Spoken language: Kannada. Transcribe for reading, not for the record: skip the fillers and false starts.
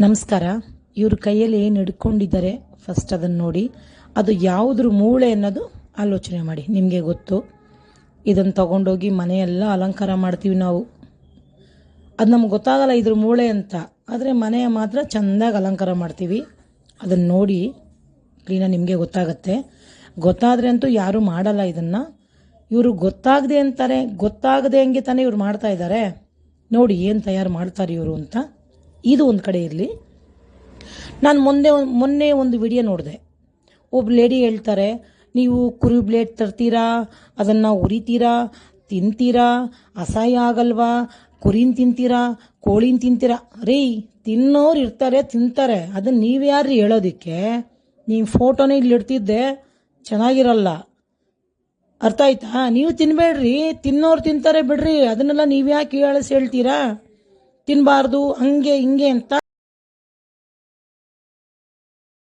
ನಮಸ್ಕಾರ. ಇವ್ರ ಕೈಯಲ್ಲಿ ಏನು ಹಿಡ್ಕೊಂಡಿದ್ದಾರೆ ಫಸ್ಟ್ ಅದನ್ನು ನೋಡಿ. ಅದು ಯಾವುದ್ರ ಮೂಳೆ ಅನ್ನೋದು ಆಲೋಚನೆ ಮಾಡಿ. ನಿಮಗೆ ಗೊತ್ತು, ಇದನ್ನು ತಗೊಂಡೋಗಿ ಮನೆಯೆಲ್ಲ ಅಲಂಕಾರ ಮಾಡ್ತೀವಿ ನಾವು. ಅದು ನಮ್ಗೆ ಗೊತ್ತಾಗಲ್ಲ ಇದ್ರ ಮೂಳೆ ಅಂತ, ಆದರೆ ಮನೆಯ ಮಾತ್ರ ಚೆಂದಾಗಿ ಅಲಂಕಾರ ಮಾಡ್ತೀವಿ. ಅದನ್ನು ನೋಡಿ ಕ್ಲೀನಾಗಿ ನಿಮಗೆ ಗೊತ್ತಾಗತ್ತೆ. ಗೊತ್ತಾದರೆ ಅಂತೂ ಯಾರೂ ಮಾಡಲ್ಲ ಇದನ್ನು. ಇವರು ಗೊತ್ತಾಗದೆ ಅಂತಾರೆ, ಗೊತ್ತಾಗದೆ ಹಂಗೆ ತಾನೇ ಇವ್ರು ಮಾಡ್ತಾ ಇದ್ದಾರೆ. ನೋಡಿ ಏನು ತಯಾರು ಮಾಡ್ತಾರೆ ಇವರು ಅಂತ. ಇದು ಒಂದು ಕಡೆ ಇರಲಿ. ನಾನು ಮೊನ್ನೆ ಒಂದು ವಿಡಿಯೋ ನೋಡಿದೆ. ಒಬ್ಬ ಲೇಡಿ ಹೇಳ್ತಾರೆ, ನೀವು ಕುರಿ ಬ್ಲೇಡ್ ತರ್ತೀರಾ, ಅದನ್ನು ಉರಿತೀರಾ, ತಿಂತೀರಾ, ಅಸಹ್ಯ ಆಗಲ್ವಾ, ಕುರಿನ ತಿಂತೀರಾ, ಕೋಳಿನ ತಿಂತೀರಾ. ರೀ, ತಿನ್ನೋರು ಇರ್ತಾರೆ, ತಿಂತಾರೆ. ಅದನ್ನು ನೀವು ಯಾರು ಹೇಳೋದಕ್ಕೆ? ನೀವು ಫೋಟೋನೇ ಇಲ್ಲಿ ಇಡ್ತಿದ್ದೆ ಚೆನ್ನಾಗಿರಲ್ಲ. ಅರ್ಥ ಆಯ್ತಾ? ನೀವು ತಿನ್ಬೇಡ್ರಿ, ತಿನ್ನೋರು ತಿಂತಾರೆ ಬಿಡ್ರಿ. ಅದನ್ನೆಲ್ಲ ನೀವು ಯಾಕೆ ಹೇಳ್ತೀರಾ ತಿನ್ನಬಾರ್ದು ಹಂಗೆ ಹಿಂಗೆ ಅಂತ?